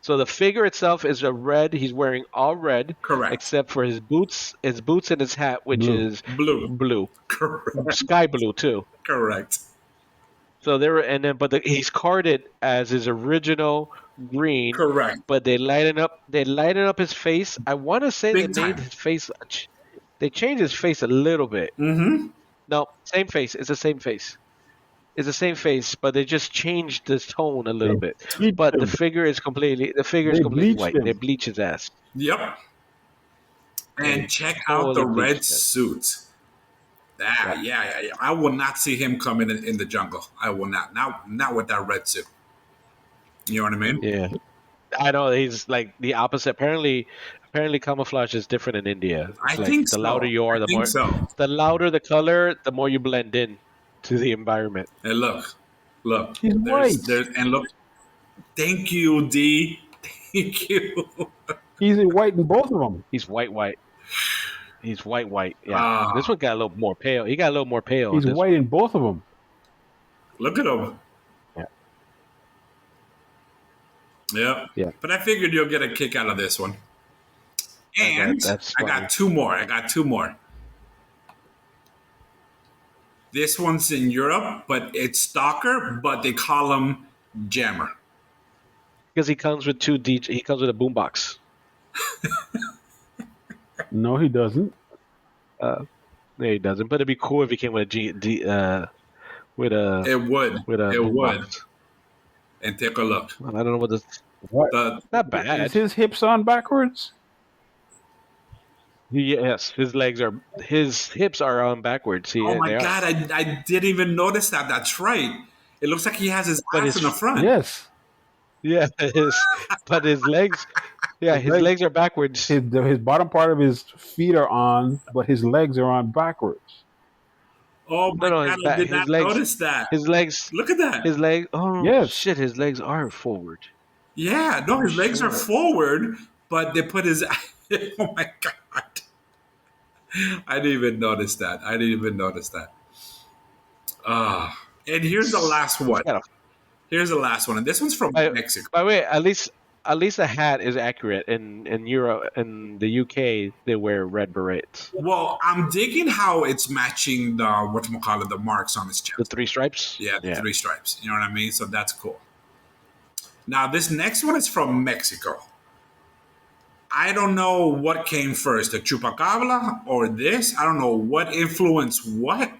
So the figure itself is a red. He's wearing all red, Correct. except for his boots and his hat, which blue. is Blue. blue, Correct. sky blue too. Correct. So there were, and then he's carded as his original green, Correct. but they lighten up his face. I want to say they Big made time. his face. They changed his face a little bit. Mm-hmm. No, same face. It's the same face. It's the same face, but they just changed the tone a little They bit. bleached But the him. figure is They completely bleached white. They him. bleach his ass. Yep. They And check out the totally bleached red his ass. suit. Yeah. Yeah. I will not see him coming in the jungle. I will not. Not with that red suit. You know what I mean? Yeah. I know he's like the opposite. Apparently camouflage is different in India. I It's like think the louder so. you are, I think so. the louder the color, the more you blend in to the environment. And look. He's white. And look. Thank you, D. Thank you. He's in white in both of them. He's white. He's white. Yeah. Ah, This one got a little more pale. He got a little more pale on He's this white one. in both of them. look at him. Yeah. Yeah. Yeah. But I figured you'll get a kick out of this one. And That's I funny. got two more. This one's in Europe, but it's Stalker, but they call him Jammer. Because he comes with he comes with a boombox. No, he doesn't. No, he doesn't. But it'd be cool if he came with with a It would. with a It would. boombox. And take a look. Well, I don't know what this. What? The Not Is bad. his hips on backwards? Yes, his hips are on backwards. oh my They are. god, I didn't even notice that. That's right. It looks like he has his But ass in the front. Yes. Yeah, but his legs. Yeah, His his legs- legs are backwards. His bottom part of his feet are on, but his legs are on backwards. Oh my No, god, I did not notice that. His legs. Look at that. His leg. Oh Yes. shit! His legs are forward. Yeah, no, his legs are Sure. forward, but they put his. Oh my god! I didn't even notice that. And here's the last one. Yeah. Here's the last one, and this one's from By Mexico. the way, at least the hat is accurate. In Europe, in the UK, they wear red berets. Well, I'm digging how it's matching the whatchamacallit, the marks on his The chest. 3 stripes. Yeah, the three stripes. You know what I mean? So that's cool. Now, this next one is from Mexico. I don't know what came first, the chupacabra or this. I don't know what influenced what,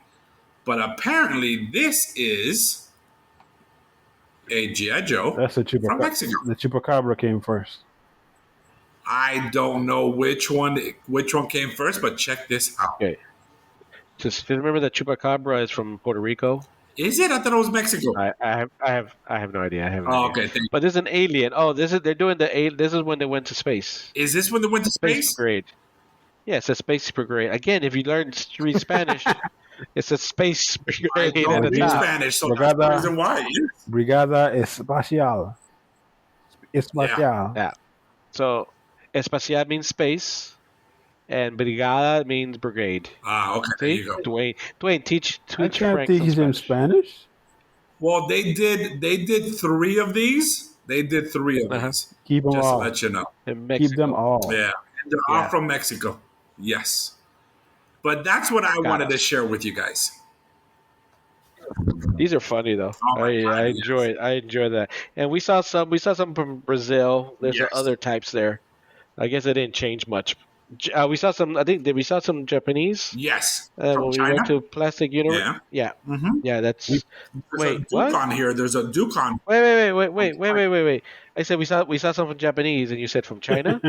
but apparently this is a G.I. Joe That's the from chupacabra. Mexico. The chupacabra came first. I don't know which one came first, but check this out. Okay. Just remember that chupacabra is from Puerto Rico. Is it? I thought it was Mexico. I have no idea. I have no Oh, idea. okay. Thank you. But this is an alien. Oh, they're doing this is when they went to space. Is this when they went to Space space? Brigade. Yeah, it's a space brigade. Again, if you learn to read Spanish, it's a space I brigade don't at the read top. Spanish, so that's the Brigada. reason why. Brigada Espacial. Espacial. Yeah. So, espacial means space, and brigada means brigade. Ah, okay. There See, you go. Dwayne, teach I can't Frank teach some him Spanish. Spanish. Well, they did 3 of these. They did 3 of Uh-huh. these. Keep them Just to all. let you know. In Keep them Mexico. all. Yeah, and they're all from Mexico. Yes, but that's what I wanted to us. share with you guys. These are funny though. Oh my I God, enjoy yes. it. I enjoy that. And we saw some from Brazil. There's Yes. other types there. I guess it didn't change much. We saw some. I think we saw some Japanese Yes, when from we went China. to Plastic Universe. Yeah. Yeah, Mm-hmm. yeah. That's There's a wait. Duke What? on here. There's a Duke on. Wait. I said we saw some from Japanese, and you said from China.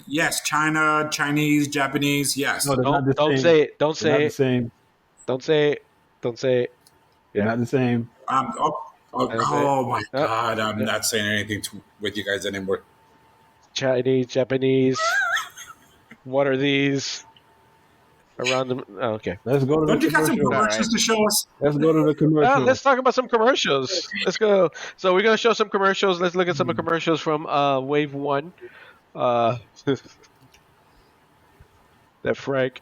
Yes, China, Chinese, Japanese. No, Yes. they're not the Don't same. say it. Don't They're not say the it. same. Don't say it. Don't say it. They're Yeah. not the same. Don't say it. Oh my Uh, God! I'm uh, not saying anything with you guys anymore. Chinese, Japanese. What are these? Around the okay. Let's go to the Don't you got some commercial. All right. commercials to show us? Let's go to the commercial. Let's talk about some commercials. Let's go. So we're gonna show some commercials. Let's look at some commercials from Wave 1 that Frank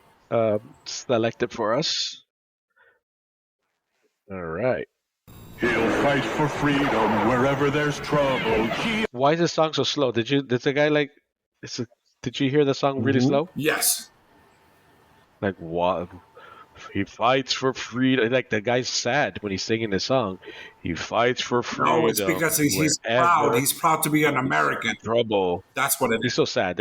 selected for us. All right. He'll fight for freedom wherever there's trouble. Why is this song so slow? Did the guy like? Did you hear the song really slow? Yes. Like what? He fights for freedom. Like the guy's sad when he's singing this song. He fights for freedom. No, it's because he's proud. He's proud to be an American. Trouble. That's what it He's is. so sad.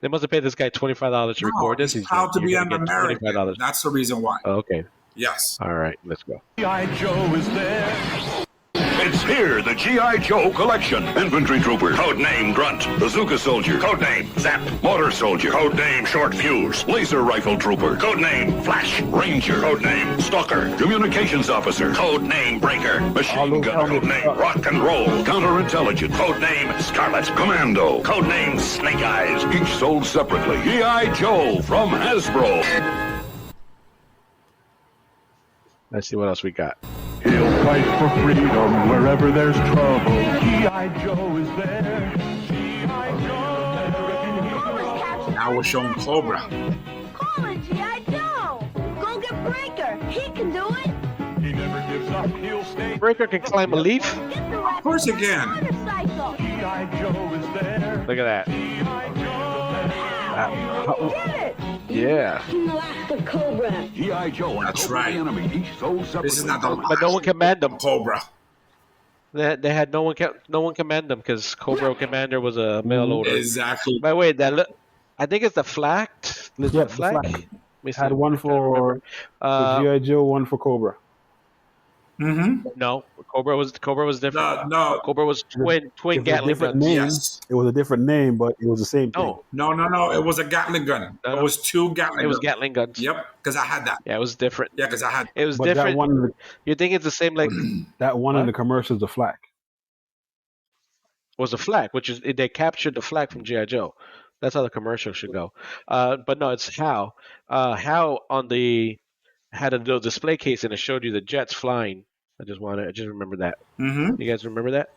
They must have paid this guy $25 to record this. He's proud to be an American. $25. That's the reason why. Oh, okay. Yes. All right. Let's go. G.I. Joe is there. It's here, the G.I. Joe collection. Infantry Trooper, codename Grunt. Bazooka Soldier, codename Zap. Motor Soldier, codename Short Fuse. Laser Rifle Trooper, codename Flash. Ranger, codename Stalker. Communications Officer, codename Breaker. Machine Gunner, codename Rock and Roll. Counterintelligence, codename Scarlet. Commando, codename Snake Eyes. Each sold separately. G.I. Joe from Hasbro. Let's see what else we got. He'll fight for freedom wherever there's trouble. G.I. Joe is there. G.I. Joe. Now we're showing Cobra. Call it G.I. Joe. Go get Breaker. He can do it. He never gives up. He'll stay. Breaker can climb a leaf. Get the Of course he can. motorcycle. G.I. Joe is there. Look at that. G.I. Joe. Get it. Yeah. Lock the Cobra. G.I. Joe and That's Cobra right. the Enemy. Each sold separately. This is not the But no one can man them. Cobra. They had no one command them because Cobra Commander was a mail order. Exactly. By the way, I think it's the flak. Yeah, the flag. We Had one for G.I. Joe, one for Cobra. Mm-hmm. No, Cobra was different. No. Cobra was twin It was a Gatling different guns. name. Yes. It was a different name, but it was the same thing. No, It was a Gatling gun. No. It was 2 Gatling it was guns. Gatling guns. Yep, because I had that. Yeah, it was different. Yeah, because I had. It was But different. that one, You think it's the same? Like that one What? in the commercials, the flak. was a flak, which is they captured the flak from GI Joe. That's how the commercial should go. But no, it's Hal. Hal on the had a little display case and it showed you the jets flying. I just remember that. Mm-hmm. You guys remember that?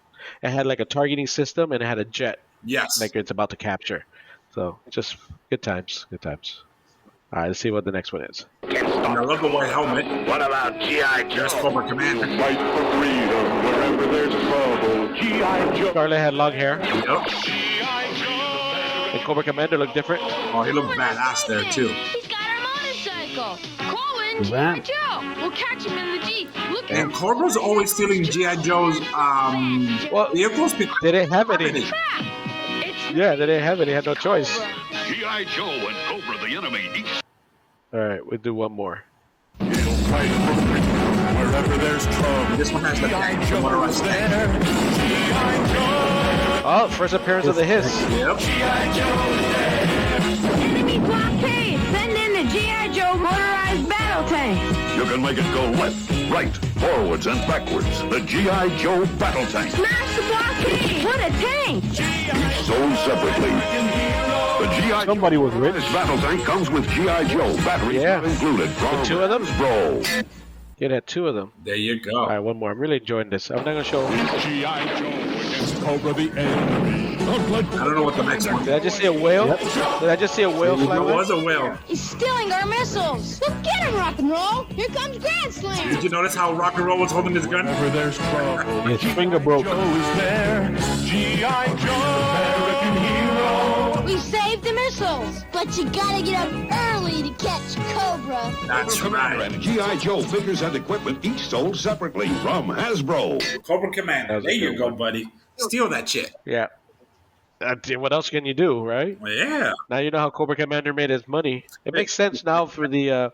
It had like a targeting system and it had a jet Yes. like it's about to capture. So just good times. Good times. All right, let's see what the next one is. And I love the white helmet. What about G.I. There's Cobra Commander. Fight for freedom wherever there's trouble. G.I. Joe. Scarlet had long hair, Yep. and Cobra Commander looked different. Oh, he looked badass there too. He's got our motorcycle. Colin, G.I. Ramp. Joe. We'll catch him in the Jeep. Look And Cobra's always stealing G.I. Joe's Well, vehicles because they didn't have any. It's Yeah, they didn't have any. They had no choice. G.I. Joe and Cobra the Enemy. Each All right, we'll do one more. He'll fight for freedom wherever there's trouble. this one has the G.I. tank, the Joe motorized is tank. there. G.I. Joe. Oh, first appearance of the Hiss. Yep. enemy blockade. Send in the G.I. Joe motorized battle tank. You can make it go left, right, forwards, and backwards. The G.I. Joe Battle Tank. Smash the blockade. What a tank. Each sold separately. The G.I. Somebody was rich. This battle tank comes with G.I. Joe. Batteries Yeah. not included. The 2 of them? Bro. It had 2 of them. There you go. All right, one more. I'm really enjoying this. I'm not gonna show. G.I. Joe. against Cobra the enemy. I don't know what the next one. Did I just see a whale? Yep. Did I just see a whale fly It by? was a whale. He's stealing our missiles. Look, get him, rock and roll. Here comes Grand Slam. Did you notice how Rock and Roll was holding his gun? Whenever there's trouble, His finger broke. Joe is there. G.I. Joe, American hero. We saved the missiles, but you gotta get up early to catch Cobra. That's Cobra Commander right. and G.I. Joe figures and equipment each sold separately from Hasbro. Cobra Commander. That was a There you good go, one. buddy. Steal that shit. Yeah. What else can you do, right? Yeah. Now you know how Cobra Commander made his money. It makes sense now for the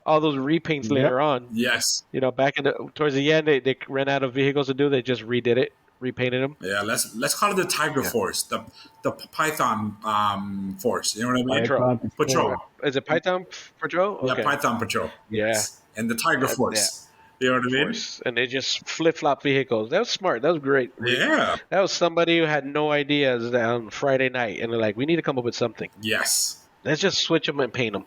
all those repaints later on. Yes. You know, back towards the end, they ran out of vehicles to do. They just redid it, repainted them. Yeah. Let's call it the Tiger Force, the Python Force. You know what I mean? Python Patrol. Is it Python Patrol? Yeah, Okay. Python Patrol. Yeah. Yes. And the Tiger Force. You know what I mean? Force. And they just flip flop vehicles. That was smart. That was great. Yeah. That was somebody who had no ideas on Friday night, and they're like, "We need to come up with something. Yes. Let's just switch them and paint them."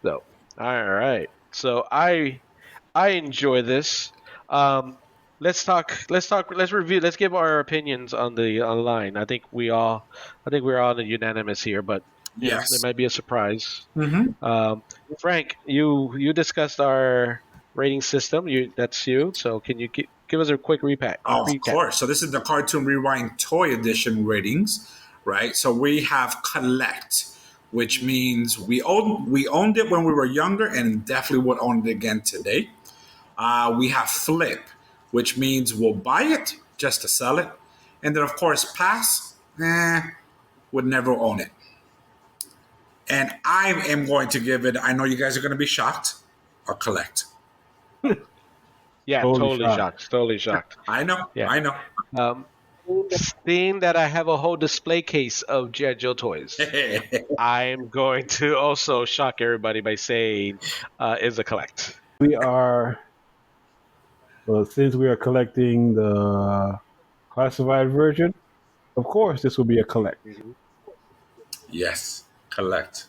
So, all right. So I enjoy this. Let's review. Let's give our opinions on the online. I think we're all unanimous here, but you know, Yes. there might be a surprise. Mm-hmm. Frank, you discussed our rating system. That's you. So can you give us a quick recap? Of course. So this is the Cartoon Rewind Toy Edition ratings, right? So we have collect, which means we owned it when we were younger and definitely would own it again today. We have flip, which means we'll buy it just to sell it. And then, of course, pass, would never own it. And I am going to give it, I know you guys are going to be shocked, a collect. Yeah, totally shocked. I know. Yeah. I know. Seeing that I have a whole display case of G.I. Joe toys, I'm going to also shock everybody by saying is a collect. Since we are collecting the classified version, of course this will be a collect. Yes, collect.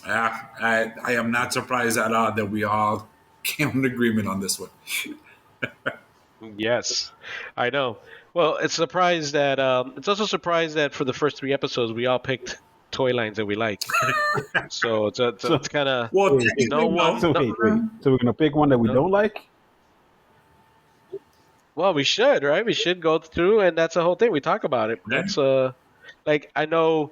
I am not surprised at all that we all came in agreement on this one. Yes, I know. Well, it's surprised that it's also surprised that for the first 3 episodes we all picked toy lines that we like. So it's kind of Well, no one. So wait. So we're gonna pick one that we don't like? Well, we should, right? We should go through, and that's the whole thing. We talk about it. Yeah. That's like I know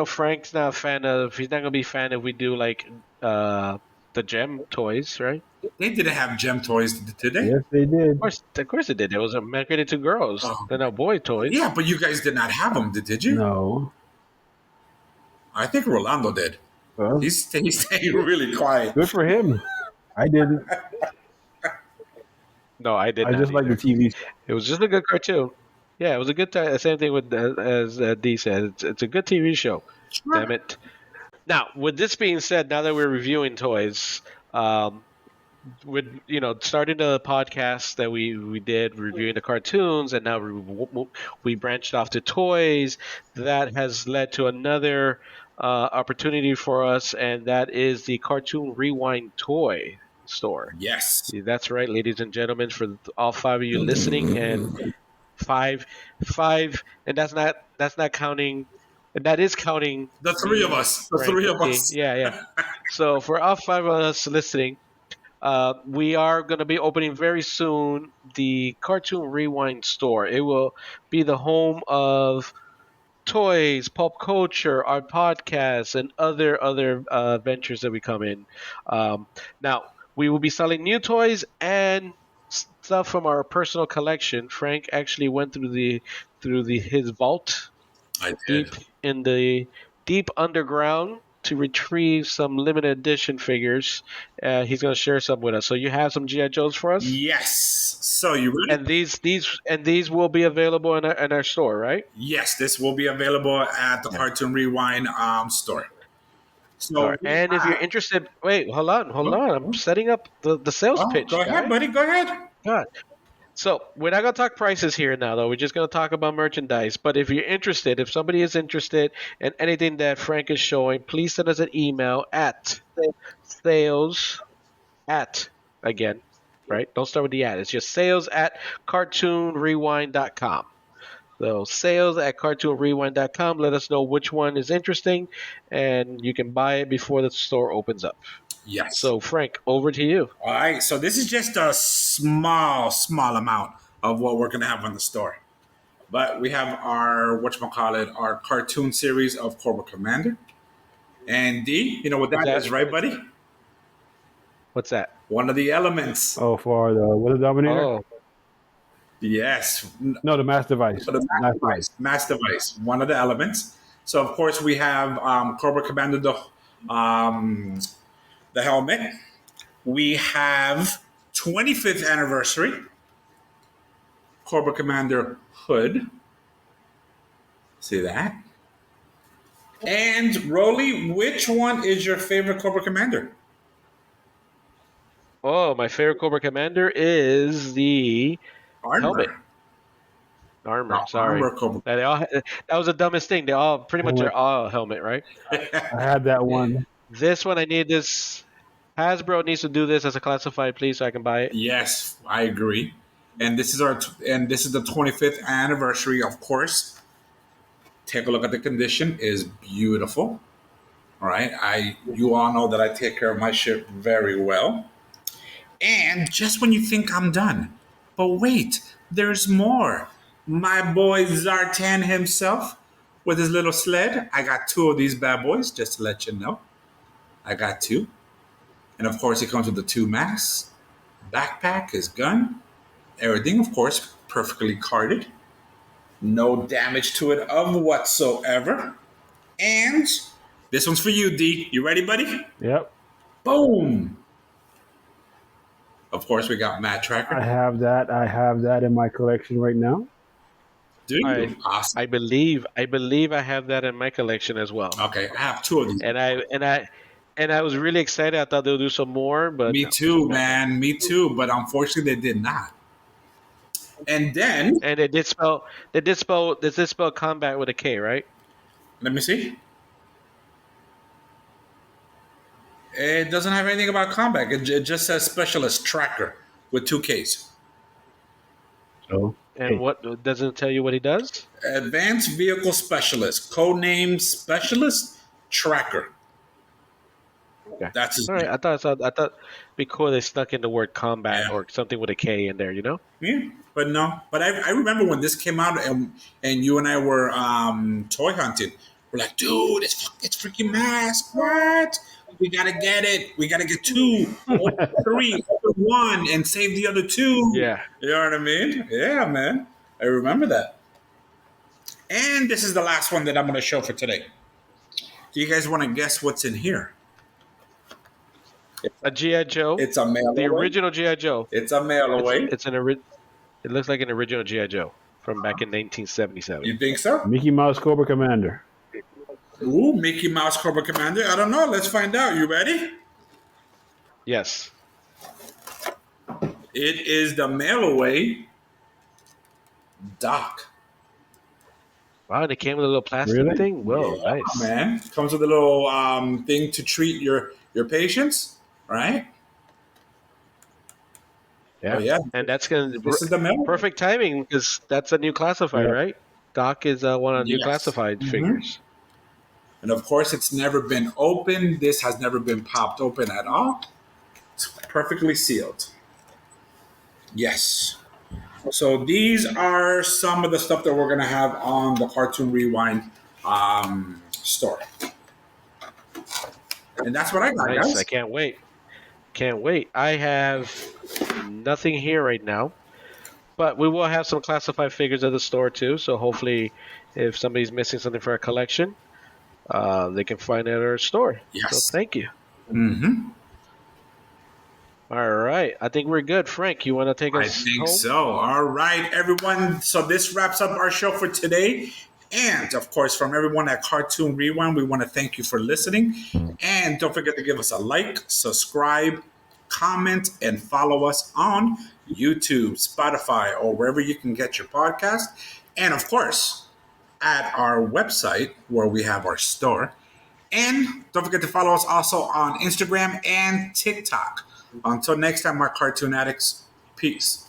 Frank's not a fan of. He's not gonna be a fan if we do like the gem toys, right? they didn't have gem toys today. Yes, they did. Of course it did. It was marketed to girls. Oh. They're not boy toys. Yeah, but you guys did not have them, did you? No. I think Rolando did. Well, He's staying really quiet. good for him. I didn't. No, I did I not. just like the either. TV. It was just a good cartoon. Yeah, it was a good time. Same thing with as Dee said. It's a good TV show. Sure. Damn it. Now, with this being said, now that we're reviewing toys, with starting the podcast that we did reviewing the cartoons, and now we branched off to toys. That has led to another opportunity for us, and that is the Cartoon Rewind toy store. Yes. That's right, ladies and gentlemen, for all 5 of you listening, and five, and that's not counting. And that is counting The 3 of us. The 3 of us. Yeah. So for all 5 of us listening, we are going to be opening very soon the Cartoon Rewind store. It will be the home of toys, pop culture, our podcasts, and other ventures that we come in. Now, we will be selling new toys and stuff from our personal collection. Frank actually went through his vault I deep did. in the deep underground to retrieve some limited edition figures. He's going to share some with us. So you have some GI Joes for us, Yes. So you ready? and these will be available in our store, right? Yes, this will be available at the Cartoon Rewind store. So All right. And if you're interested, wait, hold on. I'm setting up the sales pitch. go ahead, guys. buddy. Go ahead. God. So we're not going to talk prices here now, though. We're just going to talk about merchandise. But if you're interested, if somebody is interested in anything that Frank is showing, please send us an email at sales at, again, right? Don't start with the at. It's just sales at cartoonrewind.com. So sales at cartoonrewind.com. Let us know which one is interesting, and you can buy it before the store opens up. Yes. So Frank, over to you. All right. So this is just a small amount of what we're gonna have on the store. But we have our whatchamacallit, our cartoon series of Cobra Commander. And D, you know what What's that that? is, right, buddy? What's that? One of the elements. Oh, for the what is Dominator? Oh, Yes. No, the Mass Device. For the Mass Device. Mass device, one of the elements. So of course we have Cobra Commander um, the helmet. We have 25th anniversary Cobra Commander hood. See that? And Rolly, which one is your favorite Cobra Commander? oh, my favorite Cobra Commander is the helmet. Armor. Armor, sorry. Armor Cobra. That was the dumbest thing. They all pretty much are Helmet. all helmet, right? I had that one. This one I need this. Hasbro needs to do this as a classified, please, so I can buy it. Yes, I agree. And this is the 25th anniversary, of course. Take a look at the condition; is beautiful. All right, you all know that I take care of my shit very well. And just when you think I'm done, but wait, there's more. My boy Zartan himself with his little sled. I got two of these bad boys, just to let you know. I got two. And of course, it comes with the two masks, backpack, his gun, everything, of course, perfectly carded. No damage to it of whatsoever. And this one's for you, D. You ready, buddy? Yep. Boom. Of course, we got Matt Tracker. I have that. I have that in my collection right now. Do you? I- Awesome. I believe I have that in my collection as well. Okay, I have two of these. And I was really excited. I thought they'll do some more, but Me too, man. Me too. But unfortunately, they did not. And then, And they did spell combat with a K, right? let me see. It doesn't have anything about combat. It just says specialist tracker with two Ks. So And hey, what doesn't it tell you what he does? Advanced Vehicle Specialist, codename Specialist Tracker. Okay. That's his All right. name. I thought it'd be cool they snuck in the word combat Yeah. or something with a K in there, you know? Yeah, but no. But I remember when this came out and you and I were toy hunting. We're like, dude, it's freaking mask. What? We gotta get it. We gotta get two, or three, or one, and save the other two. Yeah. You know what I mean? Yeah, man. I remember that. And this is the last one that I'm gonna show for today. Do you guys want to guess what's in here? A G.I. Joe. It's a mail The away. original G.I. Joe. It's a mail away. It looks like an original G.I. Joe from back in 1977. You think so? Mickey Mouse Cobra Commander. Ooh, Mickey Mouse Cobra Commander. I don't know. Let's find out. You ready? Yes. It is the mail away Doc. Wow, and it came with a little plastic Really? thing? Whoa, Yeah, nice. man. Comes with a little thing to treat your patients, right? Yeah. Oh, yeah. And that's going This is to the mail. perfect timing because that's a new classified, Yeah. right? Doc is one of the new Yes. classified Mhm. figures. And of course, it's never been opened. This has never been popped open at all. It's perfectly sealed. Yes. So these are some of the stuff that we're going to have on the Cartoon Rewind store. And that's what I got, Nice. guys. I can't wait. Can't wait. I have nothing here right now, but we will have some classified figures at the store too. So hopefully, if somebody's missing something for our collection, they can find it at our store. Yes. So thank you. Mm-hmm. All right. I think we're good. Frank, you want to take us I think home? so. All right, everyone. So this wraps up our show for today. And of course, from everyone at Cartoon Rewind, we want to thank you for listening. And don't forget to give us a like, subscribe, comment, and follow us on YouTube, Spotify, or wherever you can get your podcast. And of course, at our website where we have our store. And don't forget to follow us also on Instagram and TikTok. Until next time, my cartoon addicts, peace.